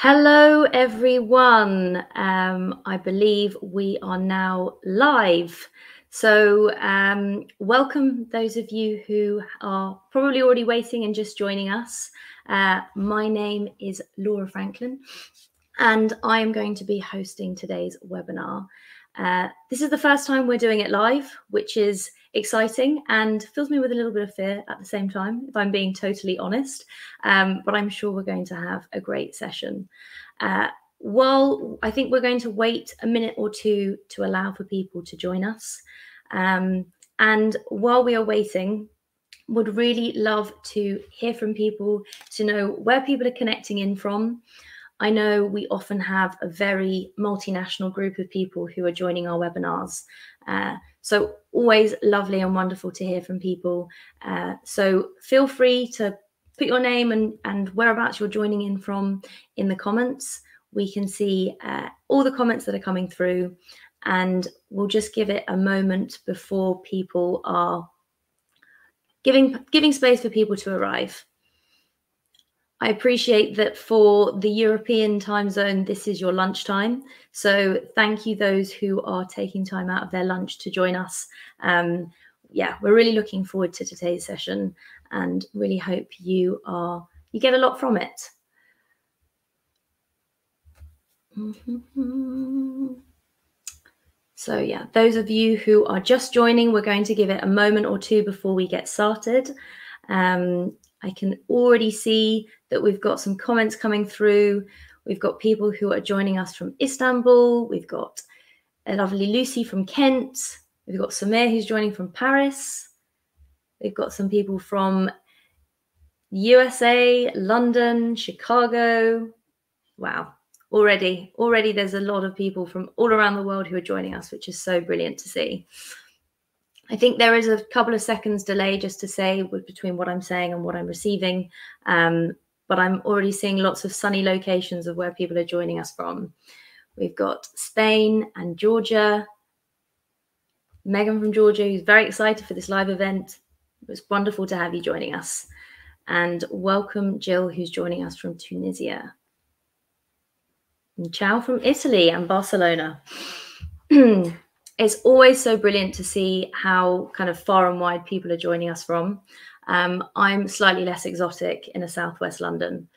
Hello, everyone. I believe we are now live. So welcome those of you who are probably already waiting and just joining us. My name is Laura Franklin, and I am going to be hosting today's webinar. This is the first time we're doing it live, which is exciting and fills me with a little bit of fear at the same time, if I'm being totally honest. But I'm sure we're going to have a great session. Well, I think we're going to wait a minute or two to allow for people to join us. And while we are waiting, would really love to hear from people, to know where people are connecting in from. I know we often have a very multinational group of people who are joining our webinars. So always lovely and wonderful to hear from people. So feel free to put your name and whereabouts you're joining in from in the comments. We can see all the comments that are coming through, and we'll just give it a moment before people are giving space for people to arrive. I appreciate that for the European time zone, this is your lunchtime. So thank you those who are taking time out of their lunch to join us. Yeah, we're really looking forward to today's session and really hope you get a lot from it. So yeah, those of you who are just joining, we're going to give it a moment or two before we get started. I can already see that we've got some comments coming through. We've got people who are joining us from Istanbul. We've got a lovely Lucy from Kent. We've got Samir who's joining from Paris. We've got some people from USA, London, Chicago. Wow. Already there's a lot of people from all around the world who are joining us, which is so brilliant to see. I think there is a couple of seconds delay, just to say, between what I'm saying and what I'm receiving. But I'm already seeing lots of sunny locations of where people are joining us from. We've got Spain and Georgia. Megan from Georgia, who's very excited for this live event. It was wonderful to have you joining us. And welcome Jill, who's joining us from Tunisia. And ciao from Italy and Barcelona. It's always so brilliant to see how kind of far and wide people are joining us from. I'm slightly less exotic in a southwest London.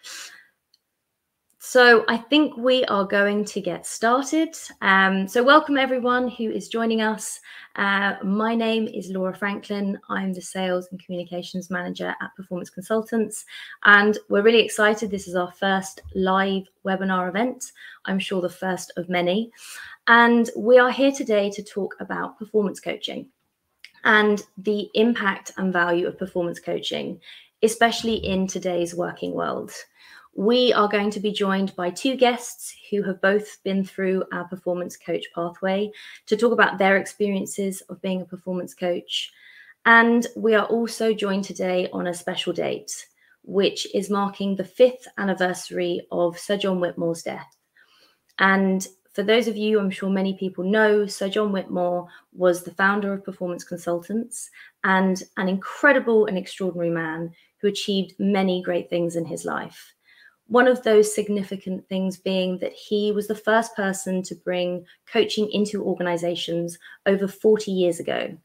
So I think we are going to get started. So welcome everyone who is joining us. My name is Laura Franklin. I'm the Sales and Communications Manager at Performance Consultants. And we're really excited. This is our first live webinar event. I'm sure the first of many. And we are here today to talk about performance coaching and the impact and value of performance coaching, especially in today's working world. We are going to be joined by two guests who have both been through our performance coach pathway to talk about their experiences of being a performance coach. And we are also joined today on a special date, which is marking the 5th anniversary of Sir John Whitmore's death. And for those of you, I'm sure many people know, Sir John Whitmore was the founder of Performance Consultants and an incredible and extraordinary man who achieved many great things in his life. One of those significant things being that he was the first person to bring coaching into organizations over 40 years ago.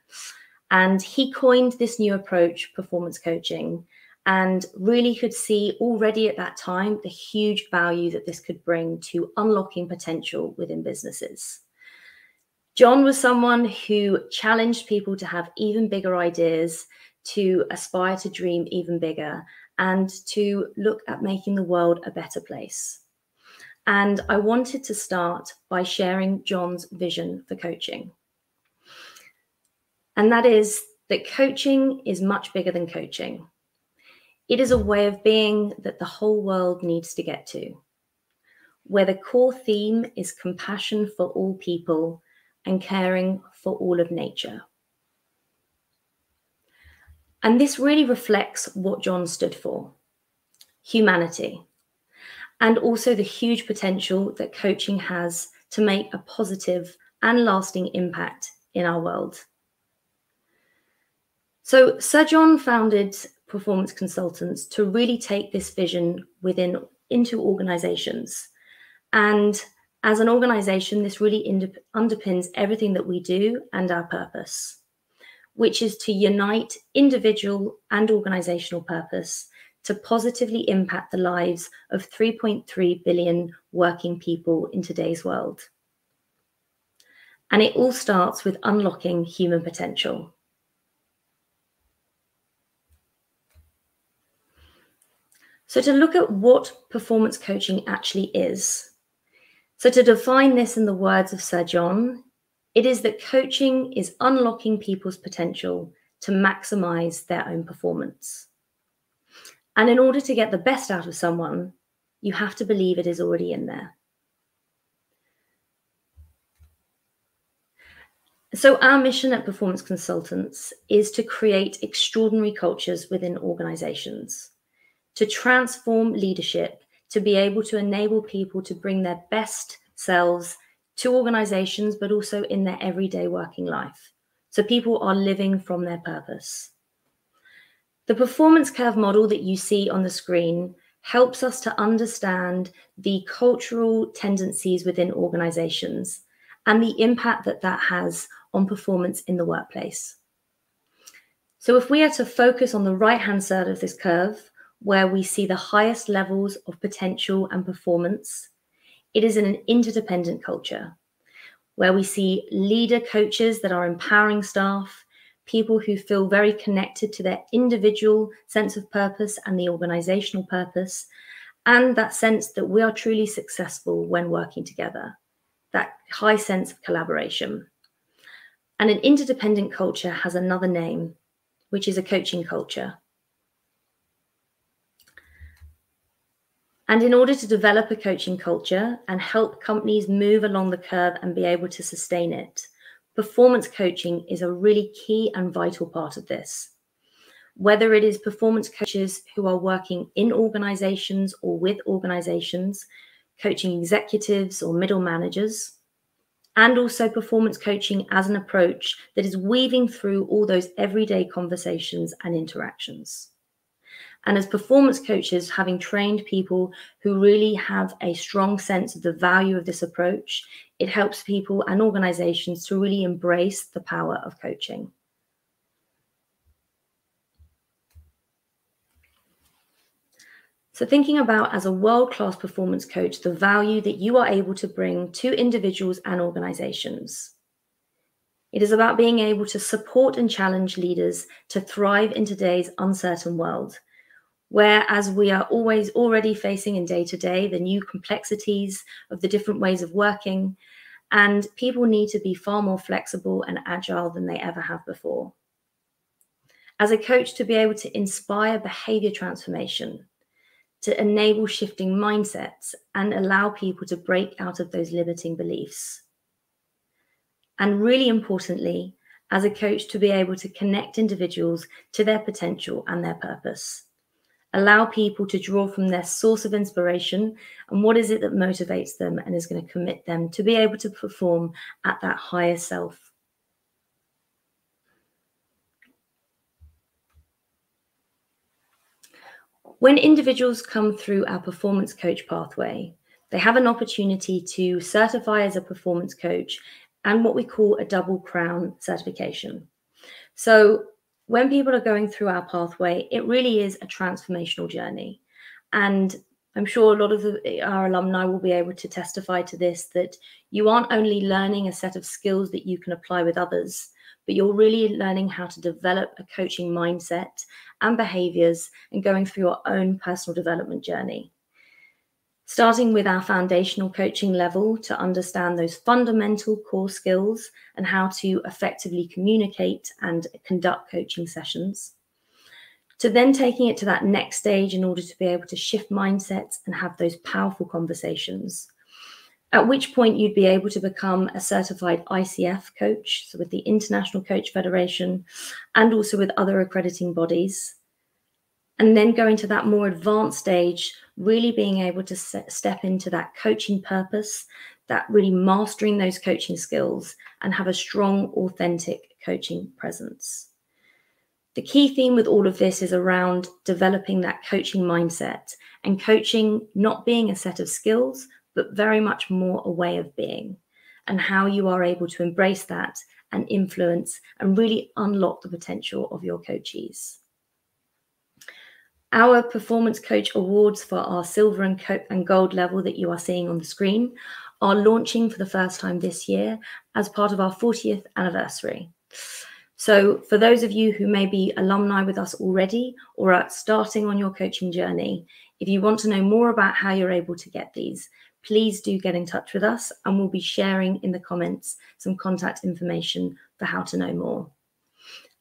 And he coined this new approach, performance coaching, and really could see already at that time the huge value that this could bring to unlocking potential within businesses. John was someone who challenged people to have even bigger ideas, to aspire to dream even bigger, and to look at making the world a better place. And I wanted to start by sharing John's vision for coaching. And that is that coaching is much bigger than coaching. It is a way of being that the whole world needs to get to, where the core theme is compassion for all people and caring for all of nature. And this really reflects what John stood for: humanity, and also the huge potential that coaching has to make a positive and lasting impact in our world. So Sir John founded Performance Consultants to really take this vision within into organizations. And as an organization, this really underpins everything that we do and our purpose, which is to unite individual and organizational purpose to positively impact the lives of 3.3 billion working people in today's world. And it all starts with unlocking human potential. So to look at what performance coaching actually is. So to define this in the words of Sir John, it is that coaching is unlocking people's potential to maximize their own performance. And in order to get the best out of someone, you have to believe it is already in there. So our mission at Performance Consultants is to create extraordinary cultures within organizations, to transform leadership, to be able to enable people to bring their best selves to organizations, but also in their everyday working life. So people are living from their purpose. The performance curve model that you see on the screen helps us to understand the cultural tendencies within organizations and the impact that that has on performance in the workplace. So if we are to focus on the right-hand side of this curve, where we see the highest levels of potential and performance, it is in an interdependent culture, where we see leader coaches that are empowering staff, people who feel very connected to their individual sense of purpose and the organizational purpose, and that sense that we are truly successful when working together, that high sense of collaboration. And an interdependent culture has another name, which is a coaching culture. And in order to develop a coaching culture and help companies move along the curve and be able to sustain it, performance coaching is a really key and vital part of this. Whether it is performance coaches who are working in organizations or with organizations, coaching executives or middle managers, and also performance coaching as an approach that is weaving through all those everyday conversations and interactions. And as performance coaches, having trained people who really have a strong sense of the value of this approach, it helps people and organizations to really embrace the power of coaching. So thinking about, as a world-class performance coach, the value that you are able to bring to individuals and organizations. It is about being able to support and challenge leaders to thrive in today's uncertain world, where, as we are always already facing in day-to-day, the new complexities of the different ways of working, and people need to be far more flexible and agile than they ever have before. As a coach, to be able to inspire behavior transformation, to enable shifting mindsets and allow people to break out of those limiting beliefs. And really importantly, as a coach, to be able to connect individuals to their potential and their purpose. Allow people to draw from their source of inspiration and what is it that motivates them and is going to commit them to be able to perform at that higher self. When individuals come through our performance coach pathway, they have an opportunity to certify as a performance coach and what we call a double crown certification. So when people are going through our pathway, it really is a transformational journey. And I'm sure a lot of our alumni will be able to testify to this, that you aren't only learning a set of skills that you can apply with others, but you're really learning how to develop a coaching mindset and behaviors and going through your own personal development journey. Starting with our foundational coaching level to understand those fundamental core skills and how to effectively communicate and conduct coaching sessions, to then taking it to that next stage in order to be able to shift mindsets and have those powerful conversations, at which point you'd be able to become a certified ICF coach, so with the International Coach Federation and also with other accrediting bodies. And then going to that more advanced stage, really being able to step into that coaching purpose, that really mastering those coaching skills and have a strong, authentic coaching presence. The key theme with all of this is around developing that coaching mindset, and coaching not being a set of skills, but very much more a way of being, and how you are able to embrace that and influence and really unlock the potential of your coachees. Our Performance Coach Awards for our silver and gold level that you are seeing on the screen are launching for the first time this year as part of our 40th anniversary. So for those of you who may be alumni with us already or are starting on your coaching journey, if you want to know more about how you're able to get these, please do get in touch with us, and we'll be sharing in the comments some contact information for how to know more.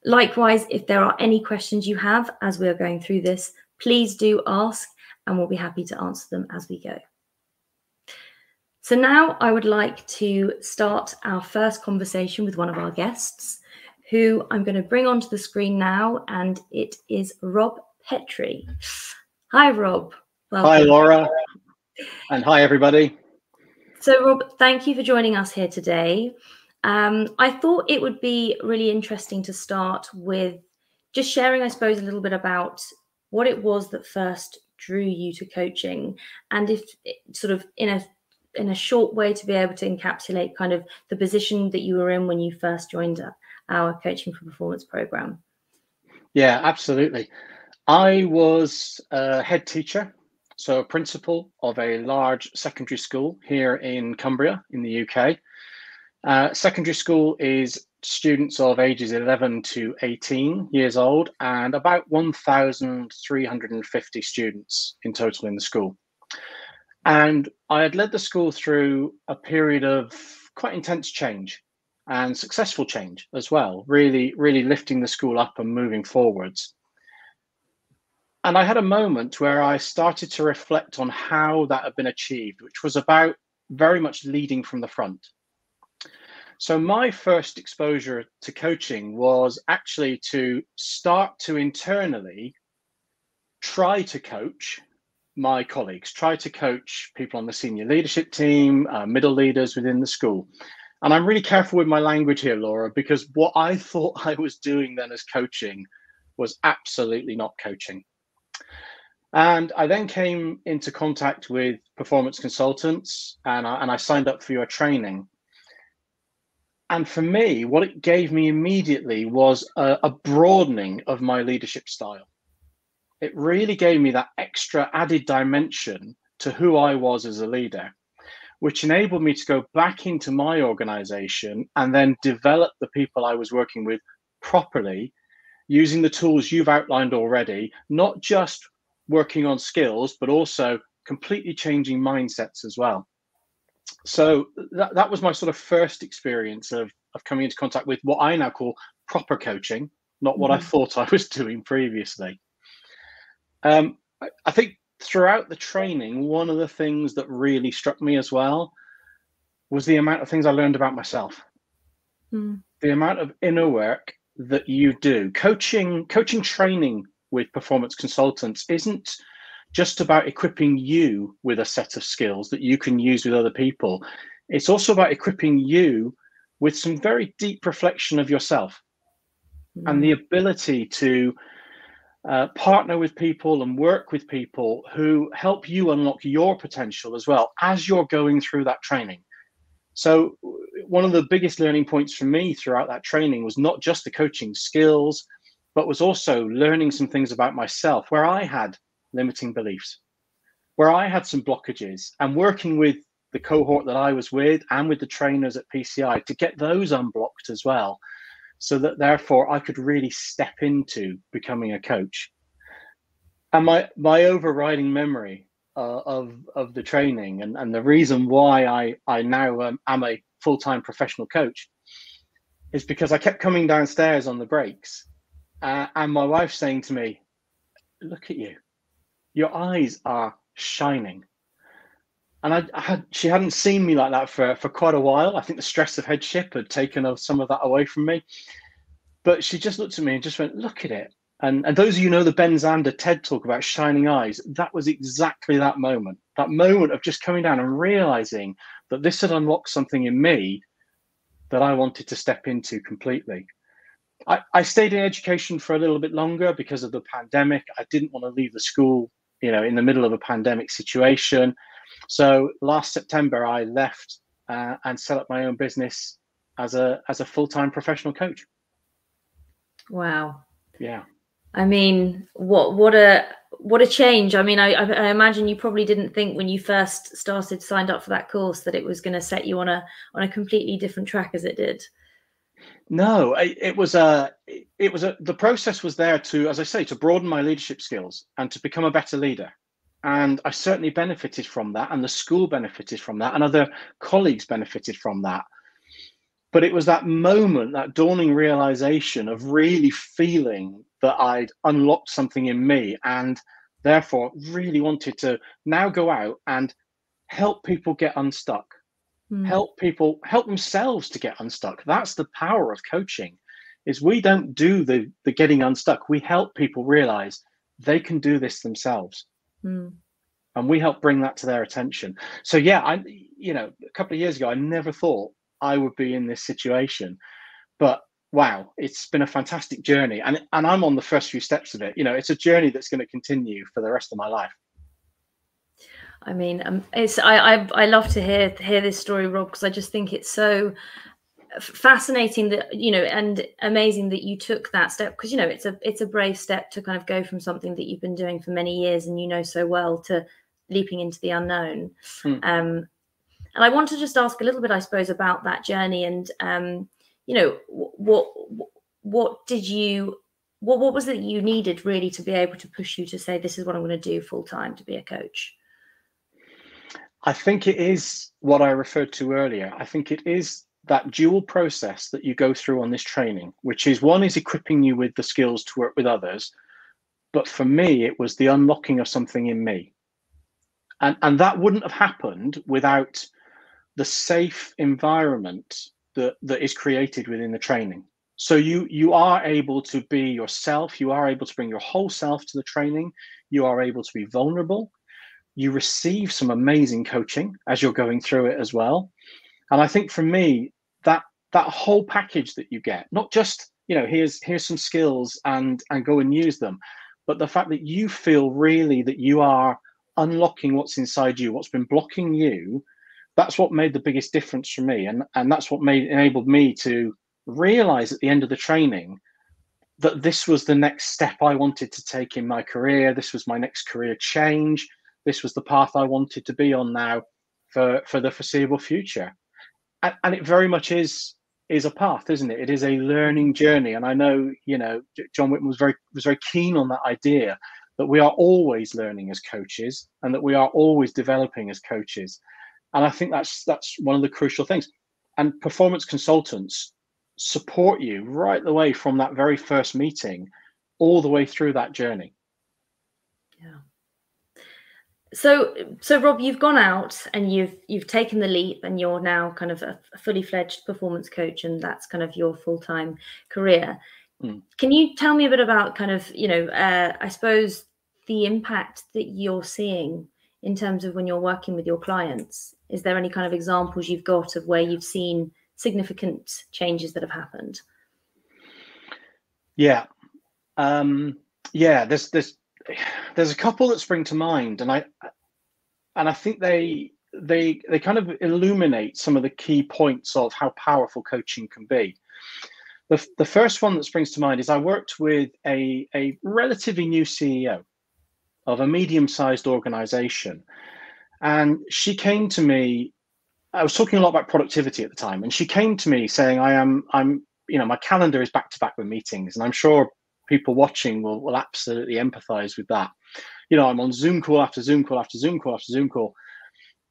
Likewise, if there are any questions you have as we are going through this, please do ask, and we'll be happy to answer them as we go. So now I would like to start our first conversation with one of our guests, who I'm going to bring onto the screen now, and it is Rob Petrie. Hi, Rob. Welcome. Hi, Laura. And hi, everybody. So, Rob, thank you for joining us here today. I thought it would be really interesting to start with just sharing, I suppose, a little bit about what it was that first drew you to coaching, and if sort of in a short way to be able to encapsulate kind of the position that you were in when you first joined our Coaching for Performance program. Yeah, absolutely. I was a head teacher, so a principal of a large secondary school here in Cumbria in the UK. Secondary school is students of ages 11 to 18 years old, and about 1,350 students in total in the school. And I had led the school through a period of quite intense change and successful change as well, really lifting the school up and moving forwards. And I had a moment where I started to reflect on how that had been achieved, which was about very much leading from the front. So my first exposure to coaching was actually to start to internally try to coach my colleagues, try to coach people on the senior leadership team, middle leaders within the school. And I'm really careful with my language here, Laura, because what I thought I was doing then as coaching was absolutely not coaching. And I then came into contact with performance consultants, and I signed up for your training. And for me, what it gave me immediately was a broadening of my leadership style. It really gave me that extra added dimension to who I was as a leader, which enabled me to go back into my organization and then develop the people I was working with properly, using the tools you've outlined already, not just working on skills, but also completely changing mindsets as well. So that was my sort of first experience of coming into contact with what I now call proper coaching, not what I thought I was doing previously. I think throughout the training, one of the things that really struck me as well was the amount of things I learned about myself, the amount of inner work that you do. Coaching training with performance consultants isn't just about equipping you with a set of skills that you can use with other people. It's also about equipping you with some very deep reflection of yourself and the ability to partner with people and work with people who help you unlock your potential as well as you're going through that training. So one of the biggest learning points for me throughout that training was not just the coaching skills, but was also learning some things about myself where I had limiting beliefs, where I had some blockages, and working with the cohort that I was with and with the trainers at PCI to get those unblocked as well, so that therefore I could really step into becoming a coach. And my overriding memory of the training and the reason why I now am a full-time professional coach is because I kept coming downstairs on the breaks and my wife saying to me, "Look at you, your eyes are shining." And she hadn't seen me like that for quite a while. I think the stress of headship had taken some of that away from me. But she just looked at me and just went, "Look at it." And those of you know the Ben Zander TED talk about shining eyes, that was exactly that moment of just coming down and realizing that this had unlocked something in me that I wanted to step into completely. I stayed in education for a little bit longer because of the pandemic. I didn't want to leave the school, in the middle of a pandemic situation. So last September, I left and set up my own business as a full-time professional coach. Wow. Yeah. I mean, what a change. I mean, I imagine you probably didn't think when you first signed up for that course that it was going to set you on a completely different track as it did. No, the process was there to, as I say, to broaden my leadership skills and to become a better leader. And I certainly benefited from that, and the school benefited from that, and other colleagues benefited from that. But it was that moment, that dawning realization of really feeling that I'd unlocked something in me, and therefore really wanted to now go out and help people get unstuck. Help themselves to get unstuck. That's the power of coaching, is we don't do the getting unstuck. We help people realize they can do this themselves. And we help bring that to their attention. So yeah, a couple of years ago, I never thought I would be in this situation, but wow, it's been a fantastic journey. And I'm on the first few steps of it. It's a journey that's going to continue for the rest of my life. I mean, I love to hear this story, Rob, because I just think it's so fascinating that, and amazing that you took that step, because, it's a brave step to kind of go from something that you've been doing for many years and so well to leaping into the unknown. And I want to just ask a little bit, I suppose, about that journey and, what was it that you needed really to be able to push you to say, this is what I'm going to do full time, to be a coach? I think it is what I referred to earlier. I think it is that dual process that you go through on this training, which is, one is equipping you with the skills to work with others. But for me, it was the unlocking of something in me. And that wouldn't have happened without the safe environment that is created within the training. So you are able to be yourself. You are able to bring your whole self to the training. You are able to be vulnerable. You receive some amazing coaching as you're going through it as well. And I think for me, that whole package that you get, not just, here's some skills and go and use them, but the fact that you feel really that you are unlocking what's inside you, what's been blocking you, that's what made the biggest difference for me. And that's what enabled me to realize at the end of the training that this was the next step I wanted to take in my career. This was my next career change. This was the path I wanted to be on now for the foreseeable future. And it very much is a path, isn't it? It is a learning journey. And I know, John Whitmore was very keen on that idea that we are always learning as coaches and that we are always developing as coaches. And I think that's one of the crucial things. And performance consultants support you right the way from that very first meeting all the way through that journey. Yeah. So Rob, you've gone out and you've taken the leap, and you're now kind of a fully fledged performance coach, and that's kind of your full-time career. Can you tell me a bit about kind of, I suppose, the impact that you're seeing in terms of when you're working with your clients? Is there any kind of examples you've got of where you've seen significant changes that have happened? Yeah. There's a couple that spring to mind, and I think they kind of illuminate some of the key points of how powerful coaching can be. The first one that springs to mind is I worked with a relatively new CEO of a medium-sized organization, and she came to me. I was talking a lot about productivity at the time, and she came to me saying, I'm my calendar is back to back with meetings, and I'm sure people watching will absolutely empathize with that. I'm on Zoom call after Zoom call after Zoom call after Zoom call.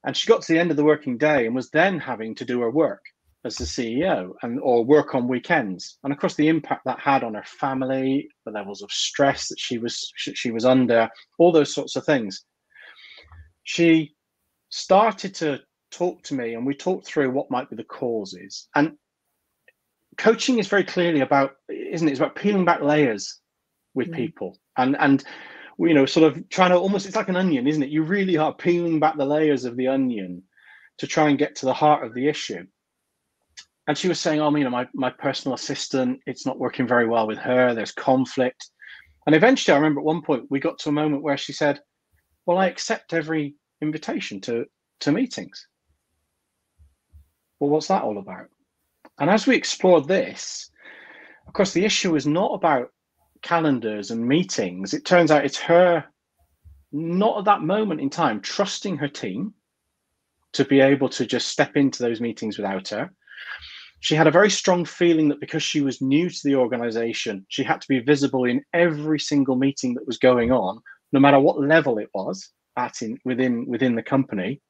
And she got to the end of the working day and was then having to do her work as the CEO or work on weekends. And of course, the impact that had on her family, the levels of stress that she was under, all those sorts of things. She started to talk to me, and we talked through what might be the causes. And coaching is very clearly about, isn't it? It's about peeling back layers with people and sort of trying to almost, it's like an onion, isn't it? You really are peeling back the layers of the onion to try and get to the heart of the issue. And she was saying, oh, my personal assistant, it's not working very well with her. There's conflict. And eventually, I remember at one point, we got to a moment where she said, well, I accept every invitation to meetings. Well, what's that all about? And as we explored this, of course, the issue is not about calendars and meetings. It turns out it's her, not at that moment in time, trusting her team to be able to just step into those meetings without her. She had a very strong feeling that because she was new to the organization, she had to be visible in every single meeting that was going on, no matter what level it was within the company.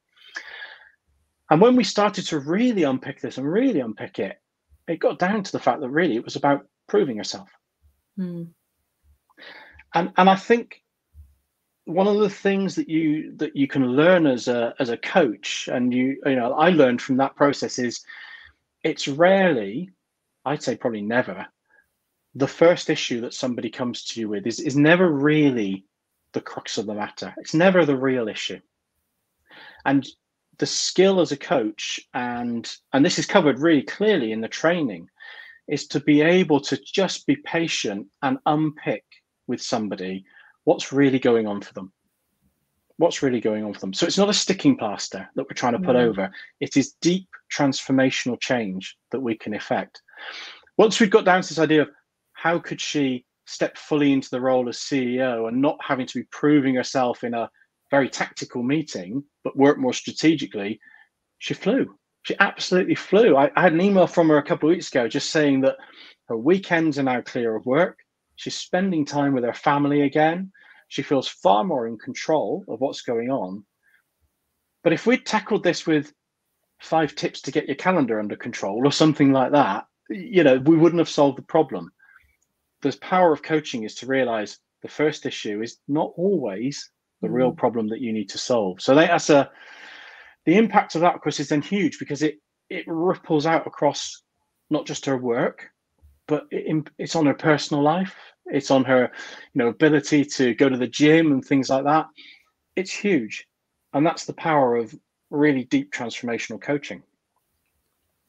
And when we started to really unpick this and really unpick it, it got down to the fact that really it was about proving herself. And I think one of the things that you can learn as a coach, and I learned from that process, is it's rarely, I'd say probably never, the first issue that somebody comes to you with is never really the crux of the matter. It's never the real issue. And the skill as a coach, and this is covered really clearly in the training, is to be able to just be patient and unpick with somebody what's really going on for them. What's really going on for them. So it's not a sticking plaster that we're trying to put over. It is deep transformational change that we can effect. Once we've got down to this idea of how could she step fully into the role as CEO and not having to be proving herself in a very tactical meeting, but work more strategically, she flew. She absolutely flew. I had an email from her a couple of weeks ago just saying that her weekends are now clear of work. She's spending time with her family again. She feels far more in control of what's going on. But if we'd tackled this with 5 tips to get your calendar under control or something like that, we wouldn't have solved the problem. The power of coaching is to realize the first issue is not always the real problem that you need to solve. So that's the impact of that, of course, is then huge, because it ripples out across not just her work, but it's on her personal life. It's on her, ability to go to the gym and things like that. It's huge. And that's the power of really deep transformational coaching.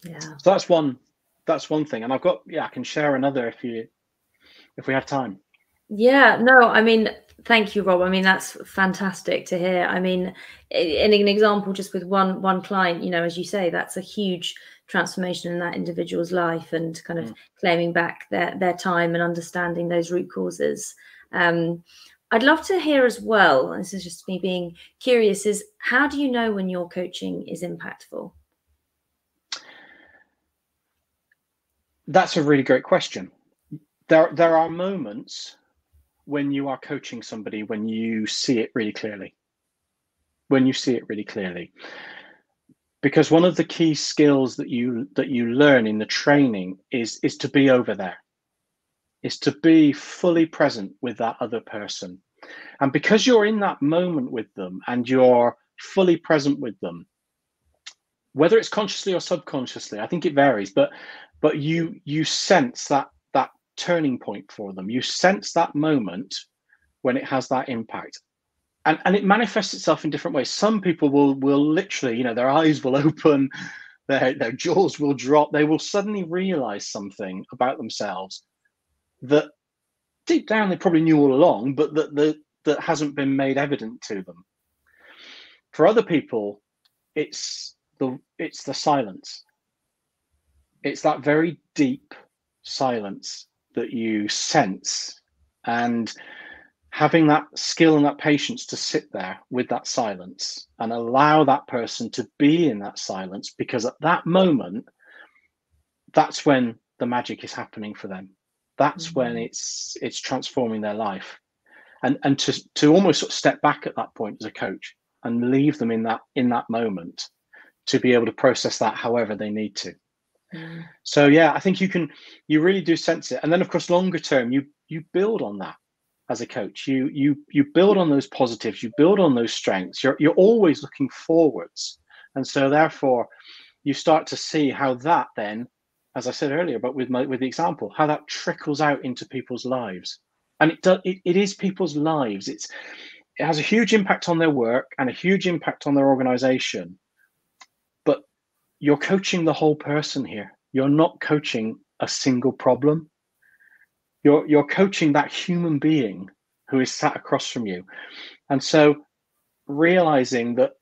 Yeah. So that's one thing. And I can share another if we have time. Yeah, no, thank you, Rob. That's fantastic to hear. In an example, just with one client, as you say, that's a huge transformation in that individual's life, and kind of claiming back their time and understanding those root causes. I'd love to hear as well, and this is just me being curious, is how do you know when your coaching is impactful? That's a really great question. There are moments when you are coaching somebody when you see it really clearly. Because one of the key skills that you learn in the training is to be over there, is to be fully present with that other person. And because you're in that moment with them and you're fully present with them, whether it's consciously or subconsciously, I think it varies, but you sense that turning point for them. You sense that moment when it has that impact. And it manifests itself in different ways. Some people will literally, their eyes will open, their jaws will drop. They will suddenly realize something about themselves that deep down they probably knew all along, but that hasn't been made evident to them. For other people, it's the silence. It's that very deep silence that you sense, and having that skill and that patience to sit there with that silence and allow that person to be in that silence, because at that moment, that's when the magic is happening for them. That's when it's transforming their life. And to almost sort of step back at that point as a coach and leave them in that moment to be able to process that however they need to. So yeah, I think you really do sense it. And then of course, longer term, you build on that as a coach. You build on those positives, you build on those strengths. You're always looking forwards. And so therefore you start to see how that then, as I said earlier, but with the example, how that trickles out into people's lives. And it is people's lives. It has a huge impact on their work and a huge impact on their organization. But you're coaching the whole person here. you're not coaching a single problem. You're coaching that human being who is sat across from you. And so realizing that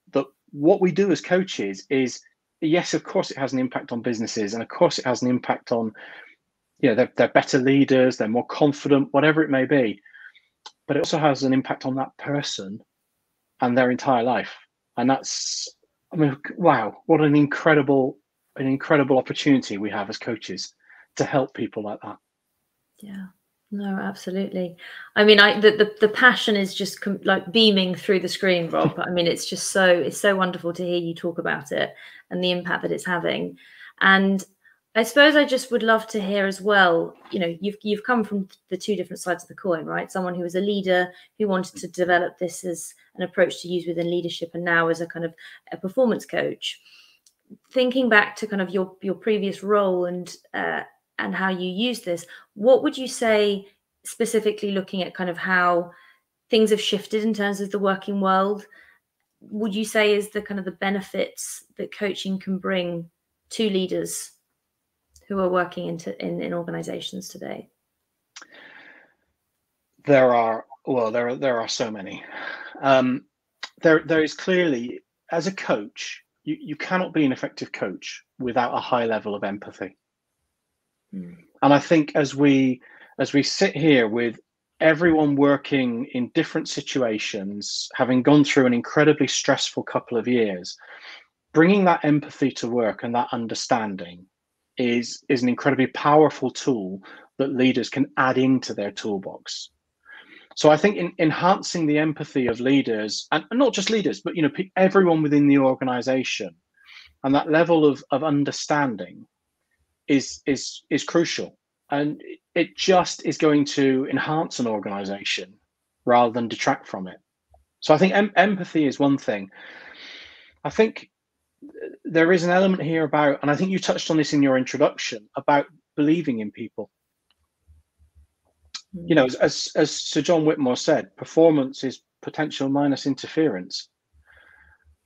what we do as coaches is, yes, of course it has an impact on businesses, and of course it has an impact on, they're better leaders, they're more confident, whatever it may be, but it also has an impact on that person and their entire life. And that's, I mean, wow, what an incredible opportunity we have as coaches to help people like that. Yeah. No, absolutely. I mean, the passion is just like beaming through the screen, Rob. I mean, it's so wonderful to hear you talk about it and the impact that it's having. And I suppose I just would love to hear as well, you've come from the two different sides of the coin, right? Someone who was a leader who wanted to develop this as an approach to use within leadership, and now as a kind of a performance coach. Thinking back to kind of your previous role and how you use this, what would you say, specifically looking at kind of how things have shifted in terms of the working world, would you say is the kind of the benefits that coaching can bring to leaders who are working in organizations today? There are so many. There is clearly, as a coach, you cannot be an effective coach without a high level of empathy. And I think as we sit here with everyone working in different situations, having gone through an incredibly stressful couple of years, bringing that empathy to work and that understanding is an incredibly powerful tool that leaders can add into their toolbox. So I think in enhancing the empathy of leaders, and not just leaders, but everyone within the organization, and that level of understanding is crucial. And it just is going to enhance an organization rather than detract from it. So I think empathy is one thing. I think there is an element here about, and I think you touched on this in your introduction, about believing in people. As Sir John Whitmore said, performance is potential minus interference.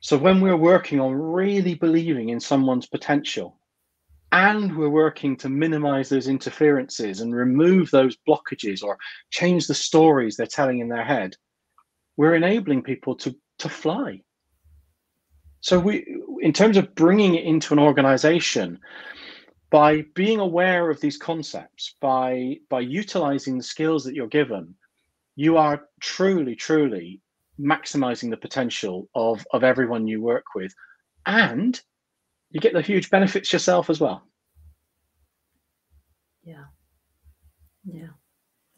So when we're working on really believing in someone's potential, and we're working to minimize those interferences and remove those blockages or change the stories they're telling in their head, we're enabling people to fly. So in terms of bringing it into an organization, by being aware of these concepts, by utilizing the skills that you're given, you are truly maximizing the potential of everyone you work with, and you get the huge benefits yourself as well. Yeah.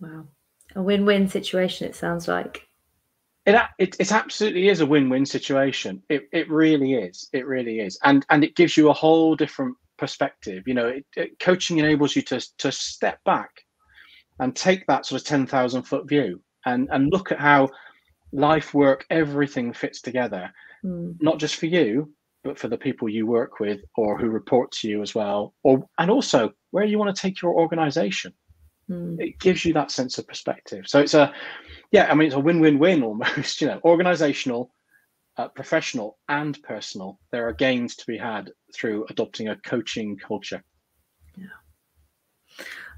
Wow. A win-win situation, it sounds like. It absolutely is a win-win situation. It really is. It really is. And it gives you a whole different perspective. Coaching enables you to step back and take that sort of 10,000 foot view and look at how life, work, everything fits together, not just for you, but for the people you work with or who report to you as well, and also where you want to take your organization. It gives you that sense of perspective. So it's a win-win-win almost, organizational, professional and personal. There are gains to be had through adopting a coaching culture. Yeah.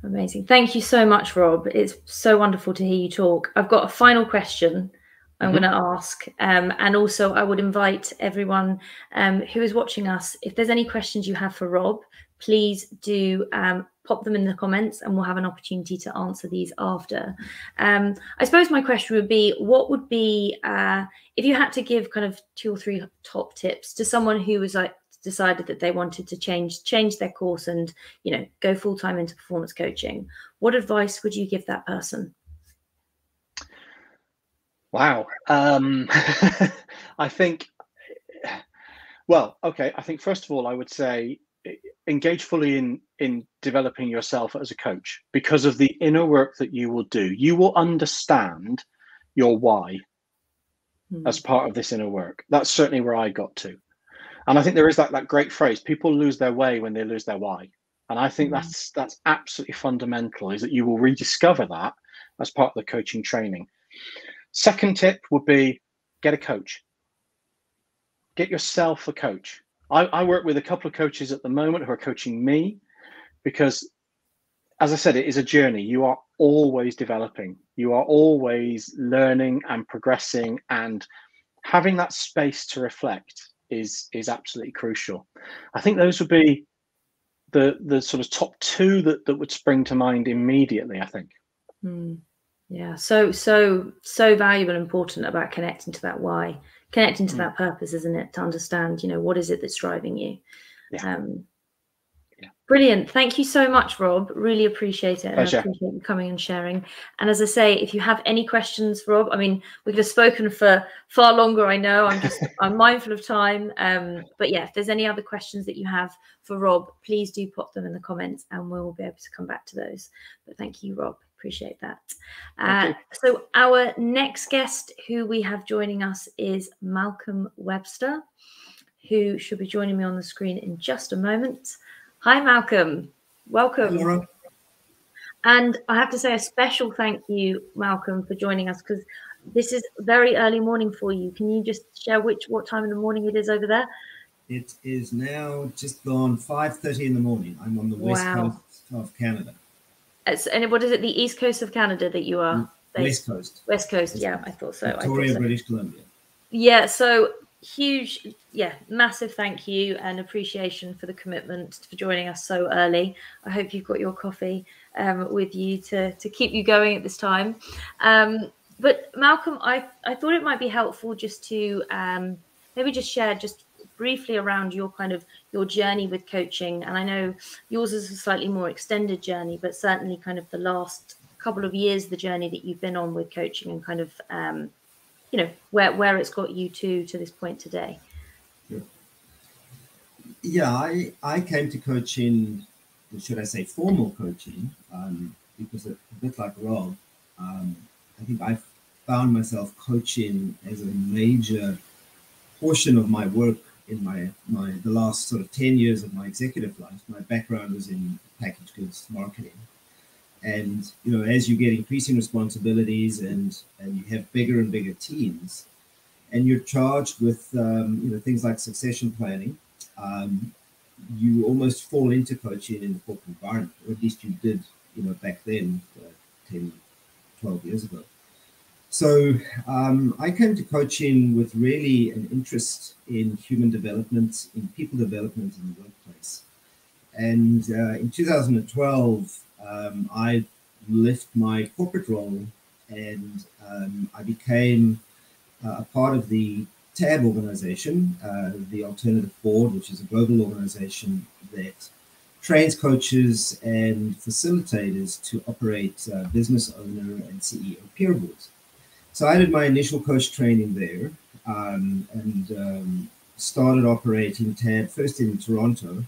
Amazing. Thank you so much, Rob. It's so wonderful to hear you talk. I've got a final question I'm going to ask. And also I would invite everyone who is watching us, if there's any questions you have for Rob, please do pop them in the comments and we'll have an opportunity to answer these after. I suppose my question would be, what would be, if you had to give kind of 2 or 3 top tips to someone who was decided that they wanted to change their course and, go full-time into performance coaching, what advice would you give that person? Wow. I think, I think first of all, I would say engage fully in developing yourself as a coach, because of the inner work that you will do. You will understand your why as part of this inner work. That's certainly where I got to. And I think there is that great phrase, people lose their way when they lose their why. And I think that's absolutely fundamental, is that you will rediscover that as part of the coaching training. Second tip would be get a coach. Get yourself a coach. I work with a couple of coaches at the moment who are coaching me, because, as I said, it is a journey. You are always developing. You are always learning and progressing, and having that space to reflect is absolutely crucial. I think those would be the sort of top two that would spring to mind immediately, I think. Yeah, so valuable and important about connecting to that why, connecting to that purpose, isn't it? To understand, what is it that's driving you? Yeah. Brilliant. Thank you so much, Rob. Really appreciate it. Pleasure. And I appreciate you coming and sharing. And as I say, if you have any questions for Rob, I mean, we could have spoken for far longer, I know. I'm mindful of time. But yeah, if there's any other questions that you have for Rob, please do pop them in the comments and we'll be able to come back to those. But thank you, Rob. Appreciate that. So our next guest who we have joining us is Malcolm Webster, who should be joining me on the screen in just a moment. Hi, Malcolm. Welcome. Hi, Laura. And I have to say a special thank you, Malcolm, for joining us, because this is very early morning for you. Can you just share what time in the morning it is over there? It is now just gone 5:30 in the morning. I'm on the west coast of Canada. And what is it, the east coast of Canada that you are? West coast. West coast, yeah, I thought so. Victoria, British Columbia. Yeah, so huge, massive thank you and appreciation for the commitment for joining us so early. I hope you've got your coffee with you to keep you going at this time. But Malcolm, I thought it might be helpful just to maybe just share just briefly around your your journey with coaching. And I know yours is a slightly more extended journey, but certainly kind of the last couple of years, the journey that you've been on with coaching and kind of where it's got you to this point today. Sure. Yeah, I came to coaching, or should I say formal coaching, because a bit like Rob, I think I found myself coaching as a major portion of my work in the last sort of 10 years of my executive life. My background was in packaged goods marketing. And, as you get increasing responsibilities and you have bigger and bigger teams, and you're charged with, things like succession planning, you almost fall into coaching in the corporate environment, or at least you did, back then, 10, 12 years ago. So I came to coaching with really an interest in human development, in people development in the workplace. And in 2012, I left my corporate role and I became a part of the TAB organization, the Alternative Board, which is a global organization that trains coaches and facilitators to operate business owner and CEO peer boards. So I did my initial coach training there and started operating TAB first in Toronto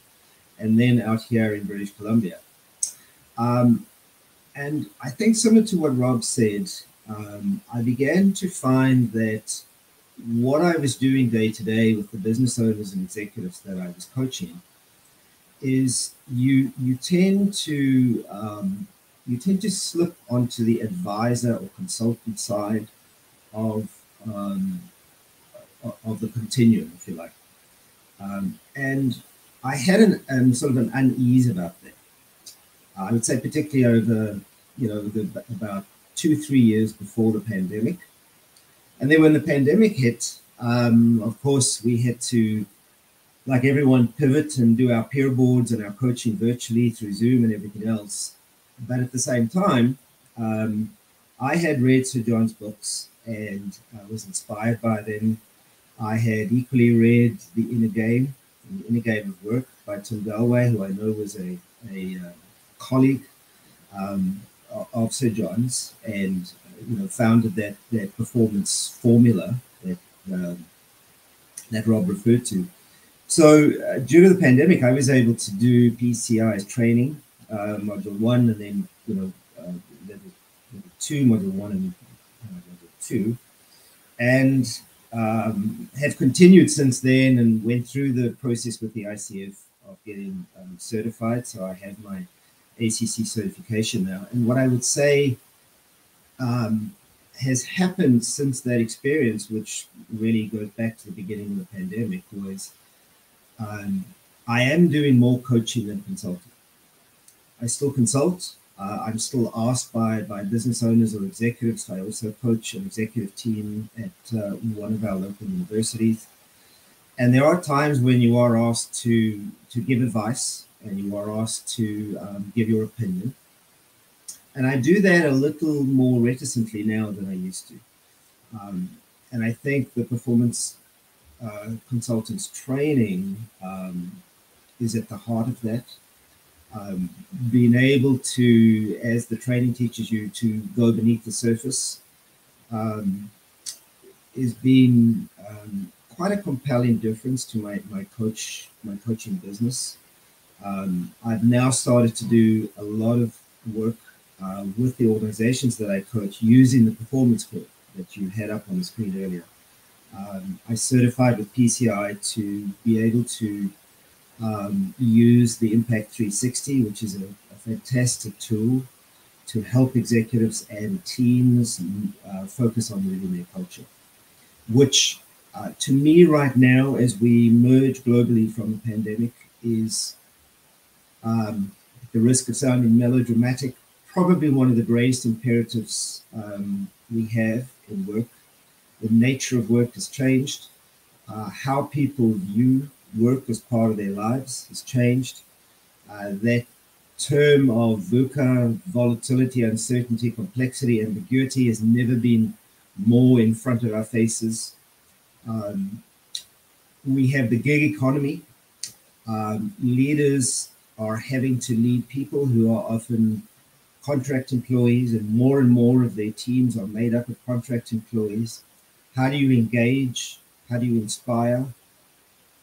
and then out here in British Columbia. And I think similar to what Rob said, I began to find that what I was doing day to day with the business owners and executives that I was coaching is you tend to slip onto the advisor or consultant side of the continuum, if you like. And I had sort of an unease about that. I would say particularly over, about 2-3 years before the pandemic. And then when the pandemic hit, of course, we had to, like everyone, pivot and do our peer boards and our coaching virtually through Zoom and everything else. But at the same time, I had read Sir John's books and was inspired by them. I had equally read The Inner Game of Work by Tim Galway, who I know was a colleague of Sir John's, and founded that performance formula that Rob referred to. So due to the pandemic, I was able to do PCI's training, module 1, and then level 2, module 1 and module 2, and have continued since then and went through the process with the ICF of getting certified. So I have my ACC certification now. And what I would say has happened since that experience, which really goes back to the beginning of the pandemic, was I am doing more coaching than consulting. I still consult. I'm still asked by business owners or executives. I also coach an executive team at one of our local universities. And there are times when you are asked to give advice and you are asked to give your opinion. And I do that a little more reticently now than I used to. And I think the performance consultants training is at the heart of that. Being able to, as the training teaches you, to go beneath the surface is being quite a compelling difference to my coaching business. I've now started to do a lot of work with the organizations that I coach using the performance curve that you had up on the screen earlier. I certified with PCI to be able to use the Impact 360, which is a fantastic tool to help executives and teams focus on moving their culture, which to me right now, as we emerge globally from the pandemic, is at the risk of sounding melodramatic, probably one of the greatest imperatives we have in work. The nature of work has changed. How people view work as part of their lives has changed. That term of VUCA, volatility, uncertainty, complexity, ambiguity, has never been more in front of our faces. We have the gig economy. Leaders are having to lead people who are often contract employees, and more of their teams are made up of contract employees. How do you engage? How do you inspire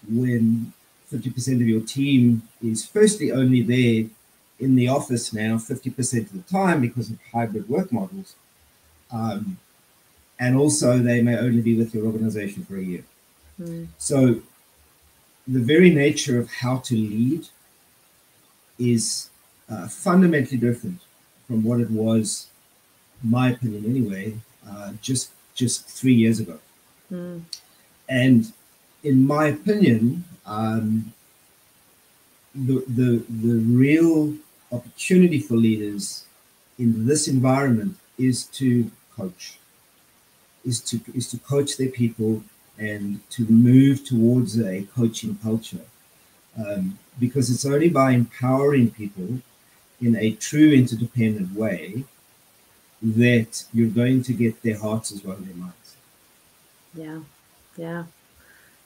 when 50% of your team is firstly only there in the office now 50% of the time because of hybrid work models? And also they may only be with your organization for a year. So the very nature of how to lead is fundamentally different from what it was, in my opinion anyway, just 3 years ago. And in my opinion, the real opportunity for leaders in this environment is to coach, is to coach their people and to move towards a coaching culture, because it's only by empowering people in a true interdependent way that you're going to get their hearts as well as their minds. Yeah.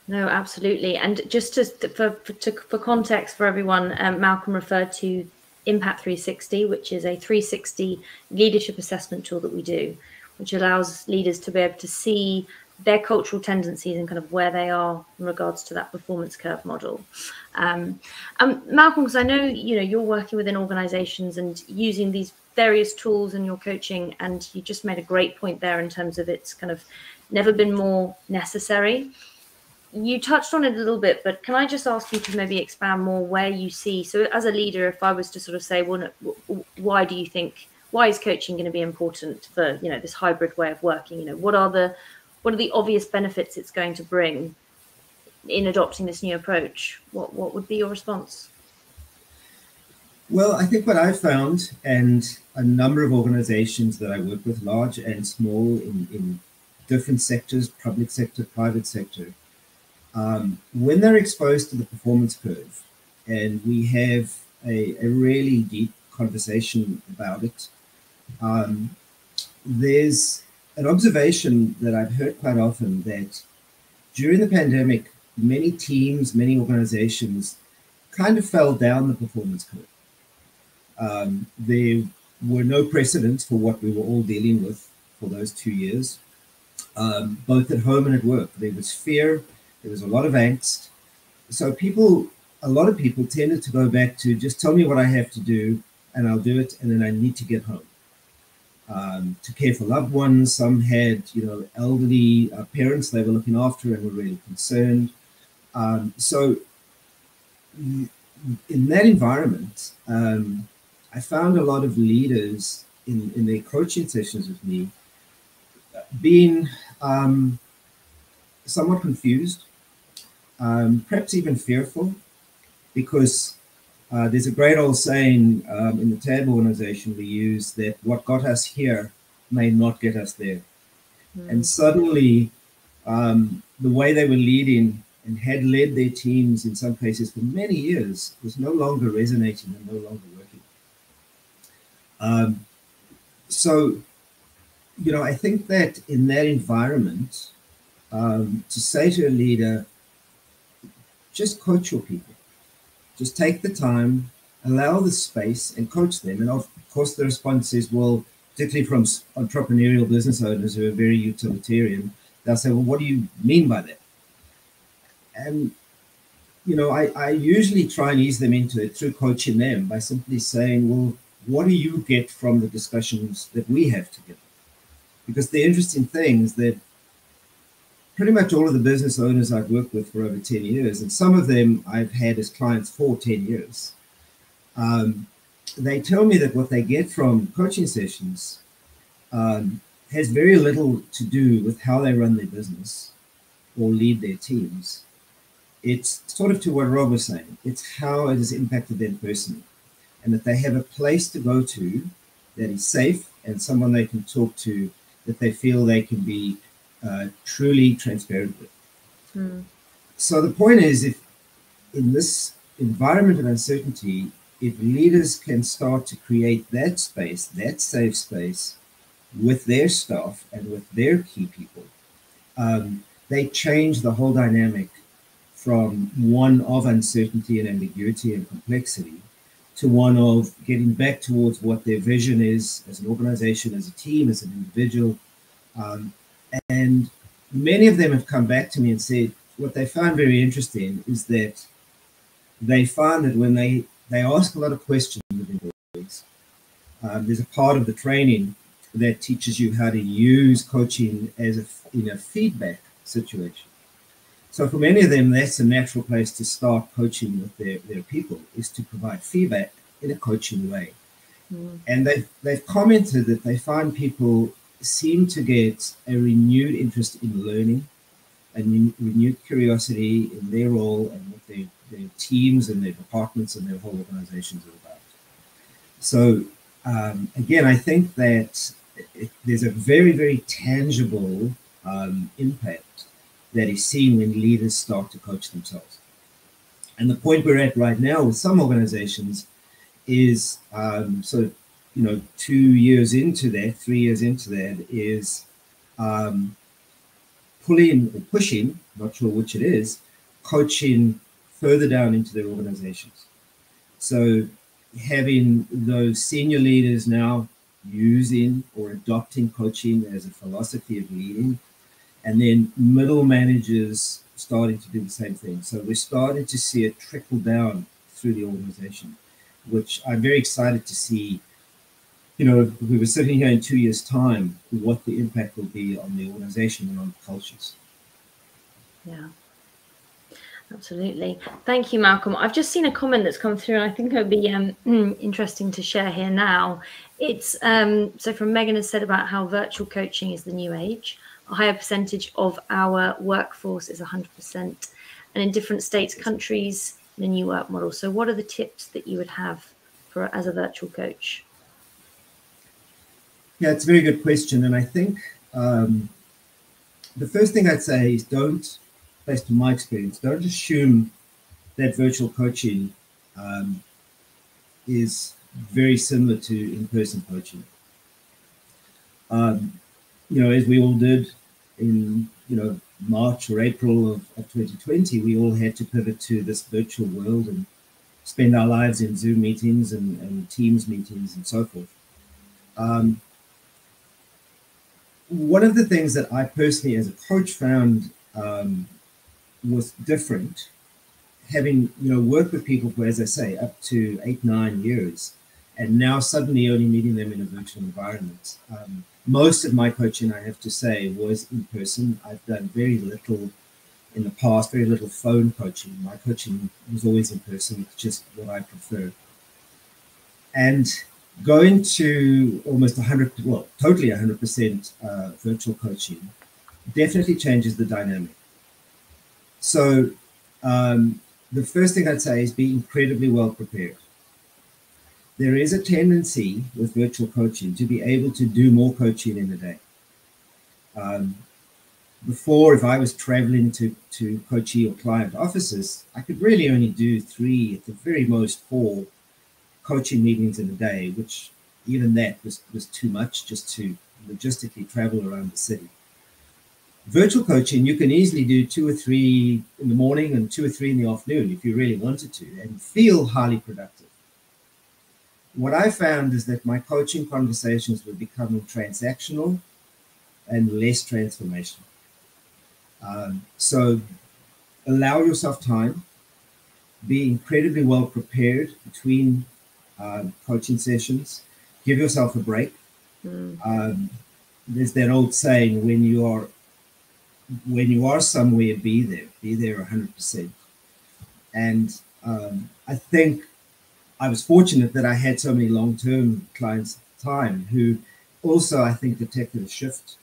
No, absolutely. And just for context for everyone, Malcolm referred to Impact 360, which is a 360 leadership assessment tool that we do, which allows leaders to be able to see their cultural tendencies and kind of where they are in regards to that performance curve model. Malcolm, because I know you're working within organizations and using these various tools in your coaching, and you just made a great point there in terms of it's kind of never been more necessary. You touched on it a little bit, but can I just ask you to maybe expand more where you see? So as a leader, if I was to sort of say, well, why is coaching going to be important for, this hybrid way of working? What are the obvious benefits it's going to bring in adopting this new approach? What would be your response? Well, I think what I've found, and a number of organizations that I work with, large and small, in different sectors, public sector, private sector, when they're exposed to the performance curve, and we have a really deep conversation about it, there's an observation that I've heard quite often, that during the pandemic, many teams, many organizations kind of fell down the performance curve. There were no precedents for what we were all dealing with for those 2 years, both at home and at work. There was fear. There was a lot of angst. So a lot of people tended to go back to just tell me what I have to do and I'll do it, and then I need to get home. To care for loved ones. Some had, elderly parents they were looking after and were really concerned. So in that environment, I found a lot of leaders in their coaching sessions with me being somewhat confused, perhaps even fearful, because There's a great old saying in the TAB organization we use that what got us here may not get us there. And suddenly, the way they were leading and had led their teams in some cases for many years was no longer resonating and no longer working. So, I think that in that environment, to say to a leader, just coach your people. Just take the time, allow the space, and coach them. And of course, the response is, well, particularly from entrepreneurial business owners who are very utilitarian, they'll say, well, what do you mean by that? And, I usually try and ease them into it through coaching them by simply saying, well, what do you get from the discussions that we have together? Because the interesting thing is that pretty much all of the business owners I've worked with for over 10 years, and some of them I've had as clients for 10 years, they tell me that what they get from coaching sessions has very little to do with how they run their business or lead their teams. It's sort of to what Rob was saying. It's how it has impacted them personally, and that they have a place to go to that is safe and someone they can talk to that they feel they can be truly transparent with. So the point is, if in this environment of uncertainty, if leaders can start to create that space, that safe space with their staff and with their key people, they change the whole dynamic from one of uncertainty and ambiguity and complexity to one of getting back towards what their vision is as an organization, as a team, as an individual. And many of them have come back to me and said what they found very interesting is that they find that when they ask a lot of questions of employees, there's a part of the training that teaches you how to use coaching as in a feedback situation. So for many of them, that's a natural place to start coaching with their people, is to provide feedback in a coaching way. And they've commented that they find people seem to get a renewed interest in learning, a renewed curiosity in their role and what their teams and their departments and their whole organizations are about. So again, I think that there's a very, very tangible impact that is seen when leaders start to coach themselves. And the point we're at right now with some organizations is 2 years into that, 3 years into that, is pulling or pushing, not sure which it is, coaching further down into their organizations. So having those senior leaders now using or adopting coaching as a philosophy of leading, and then middle managers starting to do the same thing. So we're starting to see it trickle down through the organization, which I'm very excited to see. If we were sitting here in 2 years' time, what the impact will be on the organization and on the cultures. Yeah, absolutely. Thank you, Malcolm. I've just seen a comment that's come through, and I think it would be interesting to share here now. It's so from Megan has said about how virtual coaching is the new age. A higher percentage of our workforce is 100%, and in different states, countries, the new work model. So what are the tips that you would have for as a virtual coach? Yeah, it's a very good question. And I think the first thing I'd say is based on my experience, don't assume that virtual coaching is very similar to in-person coaching. As we all did in, March or April of 2020, we all had to pivot to this virtual world and spend our lives in Zoom meetings and Teams meetings and so forth. One of the things that I personally, as a coach, found was different, having worked with people for, as I say, up to 8-9 years, and now suddenly only meeting them in a virtual environment. Most of my coaching, I have to say, was in person. I've done very little in the past, very little phone coaching. My coaching was always in person. It's just what I prefer. And going to almost totally 100% virtual coaching definitely changes the dynamic. So the first thing I'd say is be incredibly well prepared. There is a tendency with virtual coaching to be able to do more coaching in a day. Before, if I was traveling to coachee or client offices, I could really only do 3, at the very most 4 coaching meetings in a day, which even that was too much just to logistically travel around the city. Virtual coaching, you can easily do 2 or 3 in the morning and 2 or 3 in the afternoon if you really wanted to, and feel highly productive. What I found is that my coaching conversations were becoming transactional and less transformational. So allow yourself time, be incredibly well prepared between coaching sessions, give yourself a break. There's that old saying, when you are somewhere, be there 100%. And I think I was fortunate that I had so many long-term clients at the time who also, I think, detected a shift.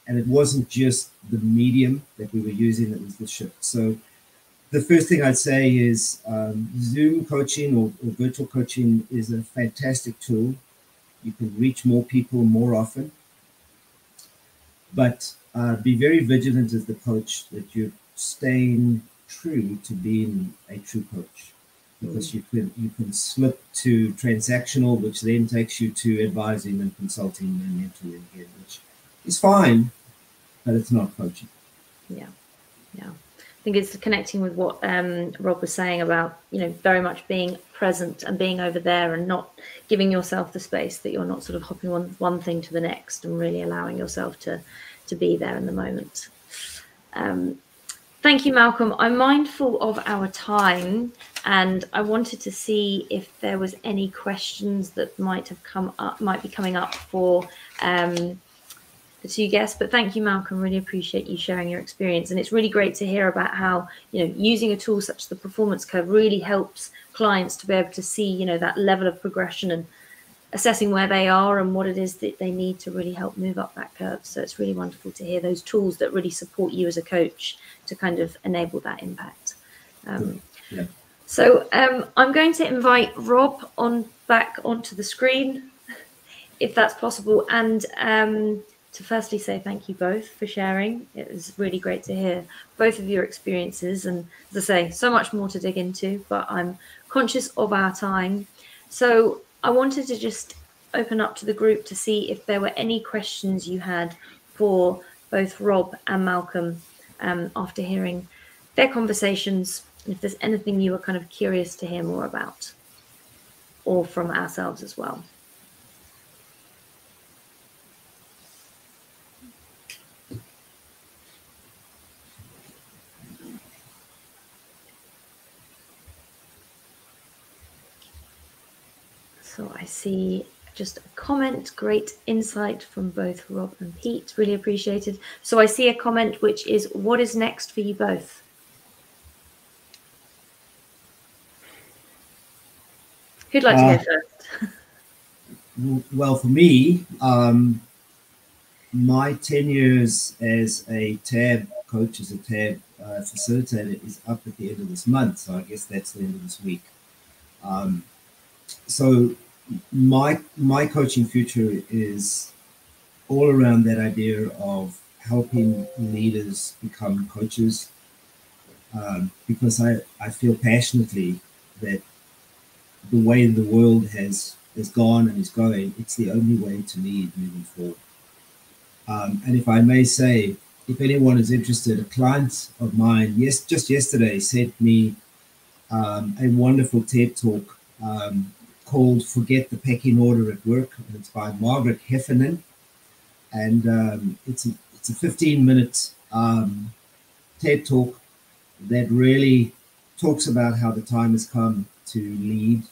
And it wasn't just the medium that we were using that was the shift. So the first thing I'd say is Zoom coaching or virtual coaching is a fantastic tool. You can reach more people more often. But be very vigilant as the coach that you're staying true to being a true coach. Because you can slip to transactional, which then takes you to advising and consulting and mentoring again, which is fine, but it's not coaching. Yeah. I think it's connecting with what Rob was saying about, very much being present and being over there and not giving yourself the space, that you're not sort of hopping one thing to the next, and really allowing yourself to be there in the moment. Thank you, Malcolm. I'm mindful of our time, and I wanted to see if there was any questions that might be coming up for the 2 guests. But thank you, Malcolm. Really appreciate you sharing your experience, and it's really great to hear about how using a tool such as the performance curve really helps clients to be able to see that level of progression and assessing where they are and what it is that they need to really help move up that curve. So it's really wonderful to hear those tools that really support you as a coach to kind of enable that impact. So I'm going to invite Rob back onto the screen, if that's possible, and to firstly say thank you both for sharing. It was really great to hear both of your experiences, and as I say, so much more to dig into, but I'm conscious of our time. So I wanted to just open up to the group to see if there were any questions you had for both Rob and Malcolm after hearing their conversations, and if there's anything you were kind of curious to hear more about, or from ourselves as well. So I see just a comment, great insight from both Rob and Pete, really appreciated. So I see a comment which is, what is next for you both? Who'd like to go first? Well, for me, my 10 years as a TAB coach, as a TAB facilitator, is up at the end of this month. So I guess that's the end of this week. So my coaching future is all around that idea of helping leaders become coaches, because I feel passionately that the way the world has gone and is going, it's the only way to lead moving forward. And if I may say, if anyone is interested, a client of mine just yesterday sent me a wonderful TED talk called Forget the Pecking Order at Work, and it's by Margaret Heffernan, and it's a 15-minute TED talk that really talks about how the time has come to lead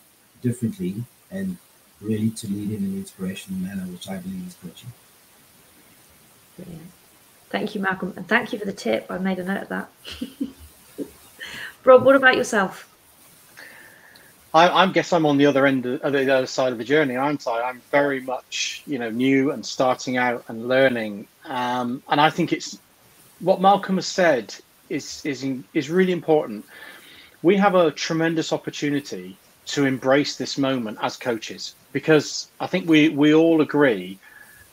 differently and really to lead in an inspirational manner, which I believe is coaching. Brilliant. Thank you, Malcolm, and thank you for the tip. I made a note of that. Rob, what about yourself? I guess I'm on the other end of the other side of the journey, aren't I? I'm very much, new and starting out and learning. And I think it's what Malcolm has said is really important. we have a tremendous opportunity to embrace this moment as coaches, because I think we all agree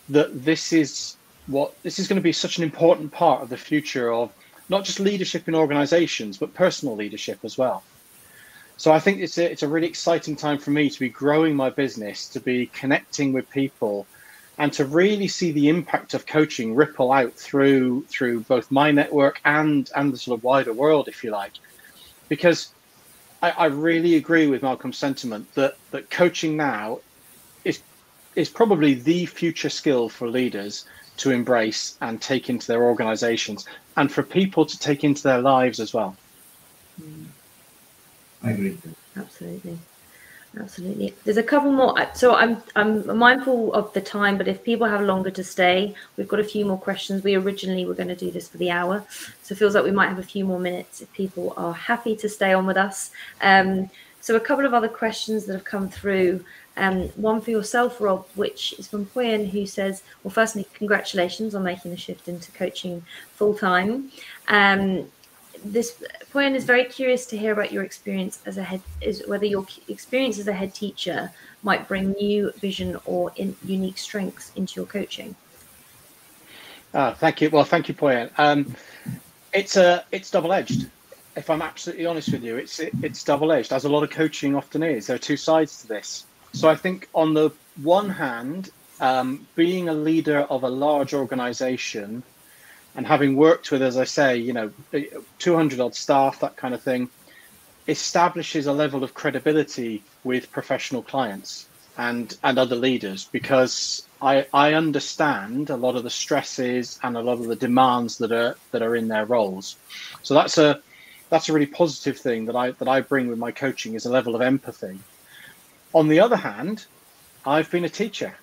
that this is going to be such an important part of the future of not just leadership in organizations, but personal leadership as well. So I think it's a really exciting time for me to be growing my business, to be connecting with people, and to really see the impact of coaching ripple out through both my network and the sort of wider world, if you like. Because I really agree with Malcolm's sentiment that coaching now is probably the future skill for leaders to embrace and take into their organizations, and for people to take into their lives as well. I agree. Absolutely. Absolutely. There's a couple more. So I'm mindful of the time, but if people have longer to stay, we've got a few more questions. We originally were going to do this for the hour, so it feels like we might have a few more minutes if people are happy to stay on with us. So a couple of other questions that have come through. One for yourself, Rob, which is from Poyen, who says, well, firstly, congratulations on making the shift into coaching full time. This Poyen is very curious to hear about your experience as a head, whether your experience as a head teacher might bring new vision or unique strengths into your coaching. Thank you. Well, thank you, Poyen. It's double-edged. If I'm absolutely honest with you, it's double-edged, as a lot of coaching often is. There are two sides to this. So I think on the one hand, being a leader of a large organization and having worked with, as I say, 200 odd staff, that kind of thing, establishes a level of credibility with professional clients and other leaders, because I understand a lot of the stresses and a lot of the demands that are in their roles. So that's a really positive thing that I bring with my coaching, is a level of empathy. On the other hand, I've been a teacher,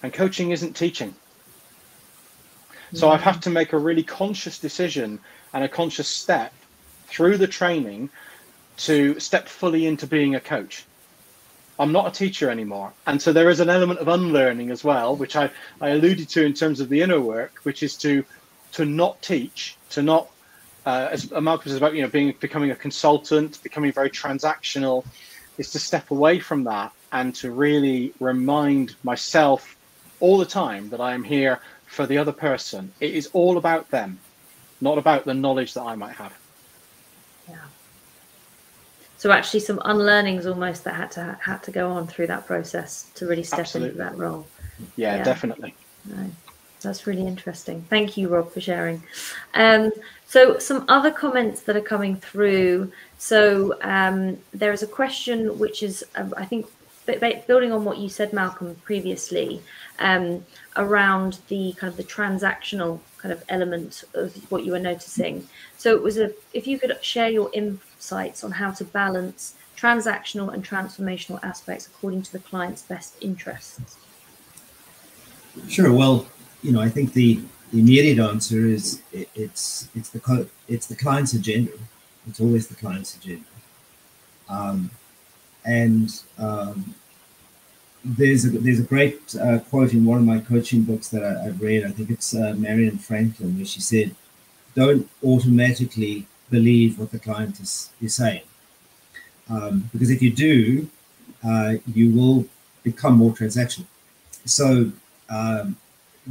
and coaching isn't teaching. So I've had to make a really conscious decision and a conscious step through the training to step fully into being a coach. I'm not a teacher anymore. And so there is an element of unlearning as well, which I alluded to in terms of the inner work, which is to not teach, to not, as Malcolm says about, becoming a consultant, becoming very transactional, is to step away from that and to really remind myself all the time that I am here for the other person. It is all about them, not about the knowledge that I might have. Yeah. So actually some unlearnings almost that had to go on through that process to really step Absolutely. into that role. Yeah, definitely. No, that's really interesting. Thank you, Rob, for sharing. So some other comments that are coming through. So there is a question which is, I think, building on what you said, Malcolm, previously, around the kind of the transactional kind of element of what you were noticing. So it was if you could share your insights on how to balance transactional and transformational aspects according to the client's best interests. Sure. Well, I think the immediate answer is it's the client's agenda. It's always the client's agenda. There's a great quote in one of my coaching books that I've read. I think it's Marian Franklin, where she said, "Don't automatically believe what the client is saying, because if you do, you will become more transactional." So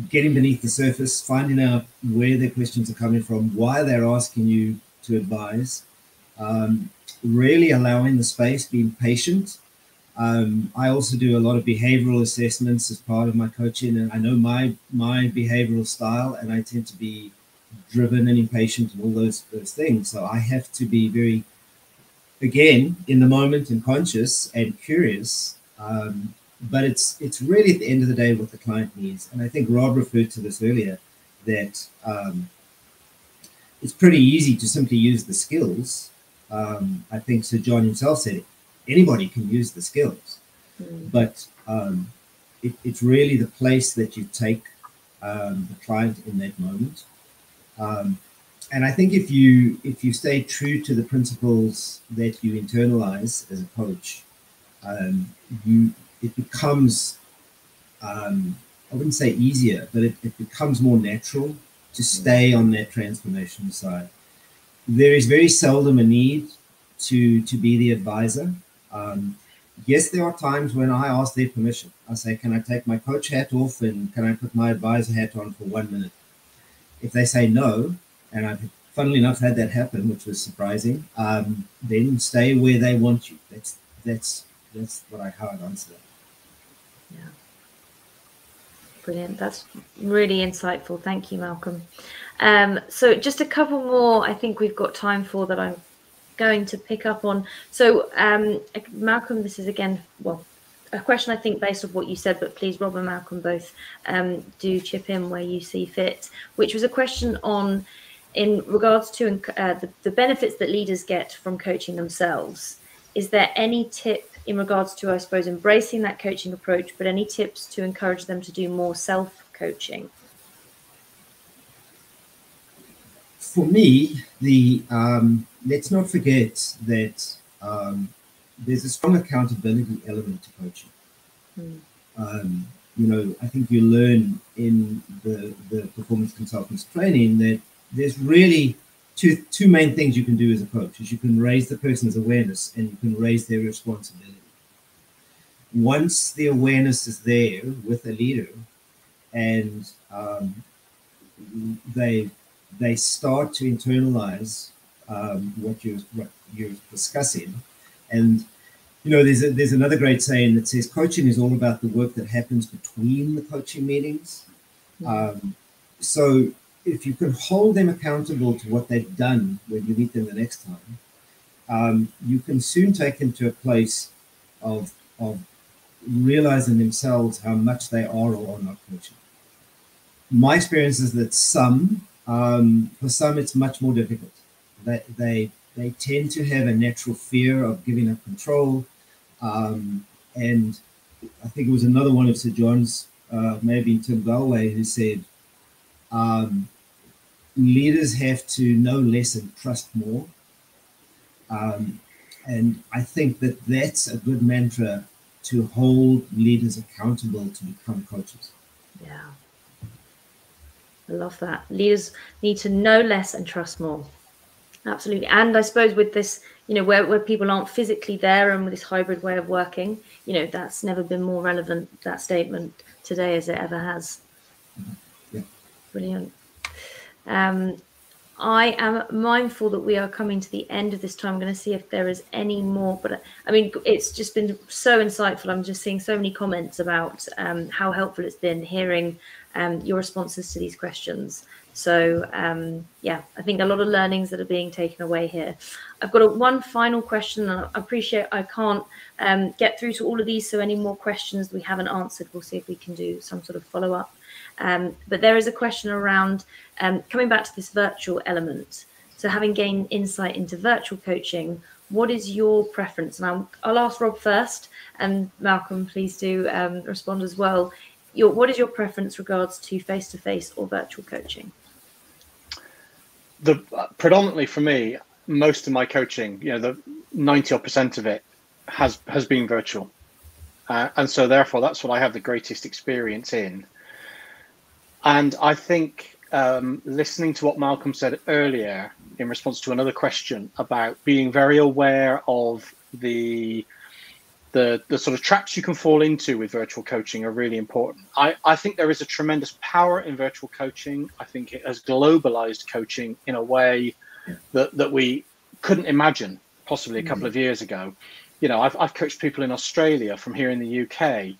getting beneath the surface, finding out where their questions are coming from, why they're asking you to advise, really allowing the space, being patient. I also do a lot of behavioral assessments as part of my coaching, and I know my behavioral style, and I tend to be driven and impatient and all those things. So I have to be very, again, in the moment and conscious and curious. But it's really at the end of the day what the client needs. And I think Rob referred to this earlier, that it's pretty easy to simply use the skills. I think Sir John himself said it. Anybody can use the skills, but it's really the place that you take the client in that moment. And I think if you stay true to the principles that you internalize as a coach, it becomes, I wouldn't say easier, but it becomes more natural to stay on that transformation side. There is very seldom a need to be the advisor. Yes, there are times when I ask their permission. I say, can I take my coach hat off and can I put my advisor hat on for 1 minute? If they say no, and I've funnily enough had that happen, which was surprising, then stay where they want you. That's how I'd answer that. Yeah. Brilliant. That's really insightful. Thank you, Malcolm. So just a couple more I think we've got time for that I'm going to pick up on. So Malcolm, this is again, well, a question I think based off what you said, but please, Rob and Malcolm both do chip in where you see fit, which was a question on in regards to the benefits that leaders get from coaching themselves. Is there any tip in regards to, I suppose, embracing that coaching approach, but any tips to encourage them to do more self-coaching? For me, let's not forget that there's a strong accountability element to coaching. I think you learn in the performance consultants training that there's really two main things you can do as a coach. Is you can raise the person's awareness and you can raise their responsibility. Once the awareness is there with a leader and they start to internalize what you're discussing. And there's another great saying that says coaching is all about the work that happens between the coaching meetings. So if you can hold them accountable to what they've done when you meet them the next time, you can soon take them to a place of realizing themselves how much they are or are not coaching. My experience is that for some it's much more difficult. They tend to have a natural fear of giving up control. And I think it was another one of Sir John's, maybe Tim Galway, who said, leaders have to know less and trust more. And I think that's a good mantra to hold leaders accountable to become coaches. Yeah. I love that. Leaders need to know less and trust more. Absolutely. And I suppose with this, where people aren't physically there and with this hybrid way of working, that's never been more relevant, that statement today, as it ever has. Yeah. Brilliant. I am mindful that we are coming to the end of this time. I'm going to see if there is any more, but I mean, it's just been so insightful. I'm just seeing so many comments about how helpful it's been hearing your responses to these questions. So I think a lot of learnings that are being taken away here. I've got one final question. I appreciate I can't get through to all of these, so any more questions we haven't answered, we'll see if we can do some sort of follow-up. But there is a question around coming back to this virtual element. So having gained insight into virtual coaching, what is your preference? And I'll ask Rob first, and Malcolm, please do respond as well. What is your preference regards to face-to-face or virtual coaching? Predominantly for me, most of my coaching, the 90% of it has been virtual. And so therefore, that's what I have the greatest experience in. And I think listening to what Malcolm said earlier in response to another question about being very aware of the sort of traps you can fall into with virtual coaching are really important. I think there is a tremendous power in virtual coaching. I think it has globalized coaching in a way that we couldn't imagine possibly a couple of years ago. I've coached people in Australia from here in the UK.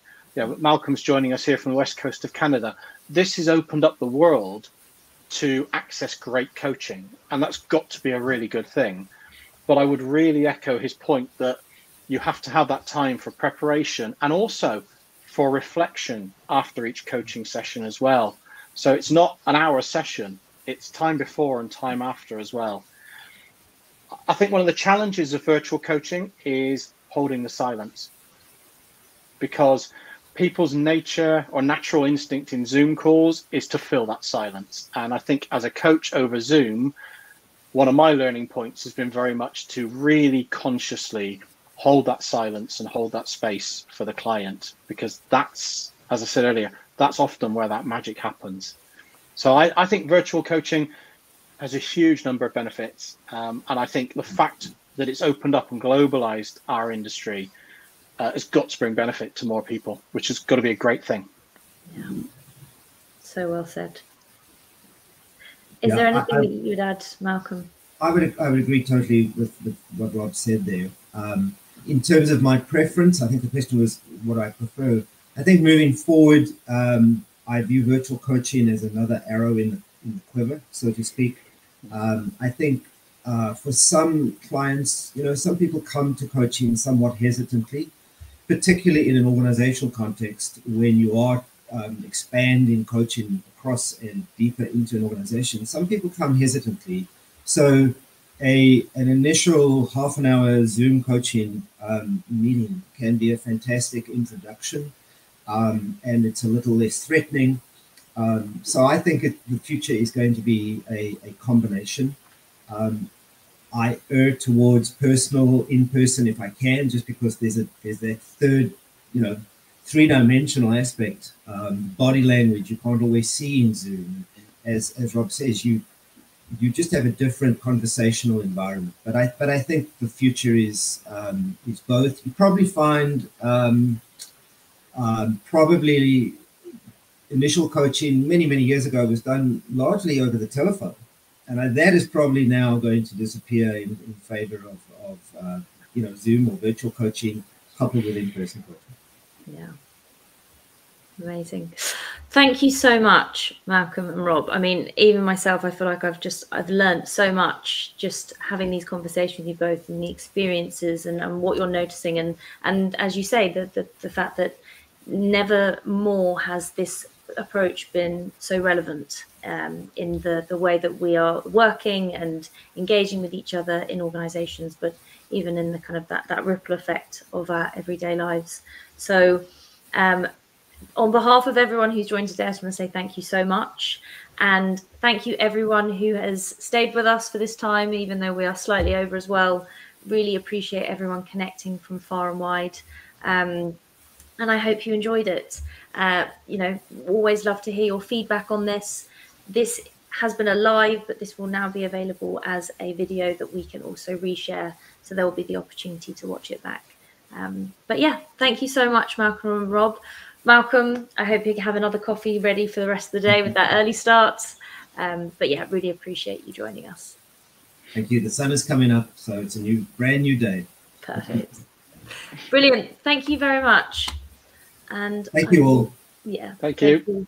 Malcolm's joining us here from the west coast of Canada. This has opened up the world to access great coaching, and that's got to be a really good thing. But I would really echo his point that you have to have that time for preparation and also for reflection after each coaching session as well. So it's not an hour session, it's time before and time after as well. I think one of the challenges of virtual coaching is holding the silence, because people's nature or natural instinct in Zoom calls is to fill that silence. And I think as a coach over Zoom, one of my learning points has been very much to really consciously hold that silence and hold that space for the client, because that's, as I said earlier, that's often where that magic happens. So I think virtual coaching has a huge number of benefits. And I think the fact that it's opened up and globalized our industry has got to bring benefit to more people, which has got to be a great thing. Yeah. So well said. Is there anything that you'd add, Malcolm? I would agree totally with what Rob said there. In terms of my preference, I think the question was what I prefer. I think moving forward, I view virtual coaching as another arrow in the quiver, so to speak. I think for some clients, some people come to coaching somewhat hesitantly, particularly in an organizational context when you are expanding coaching across and deeper into an organization. Some people come hesitantly. So an initial half an hour Zoom coaching meeting can be a fantastic introduction, and it's a little less threatening. So I think the future is going to be a combination. I err towards personal, in-person if I can, just because there's that third, three-dimensional aspect. Body language you can't always see in Zoom. As Rob says, you just have a different conversational environment. But I think the future is both. You probably find probably initial coaching many years ago was done largely over the telephone. And that is probably now going to disappear in favor of Zoom or virtual coaching coupled with in-person coaching. Yeah. Amazing. Thank you so much, Malcolm and Rob. I mean, even myself, I feel like I've learned so much just having these conversations with you both, and the experiences and what you're noticing. And as you say, the fact that never more has this approach been so relevant in the way that we are working and engaging with each other in organizations, but even in the kind of that ripple effect of our everyday lives. So on behalf of everyone who's joined today, I just want to say thank you so much. And thank you everyone who has stayed with us for this time, even though we are slightly over as well. Really appreciate everyone connecting from far and wide. And I hope you enjoyed it. Always love to hear your feedback on this. This has been a live, but this will now be available as a video that we can also reshare. So there will be the opportunity to watch it back. But yeah, thank you so much, Malcolm and Rob. Malcolm, I hope you have another coffee ready for the rest of the day with that early start. But yeah, really appreciate you joining us. Thank you. The sun is coming up, so it's a brand new day. Perfect. Brilliant. Thank you very much. And thank you all. Yeah. Thank you.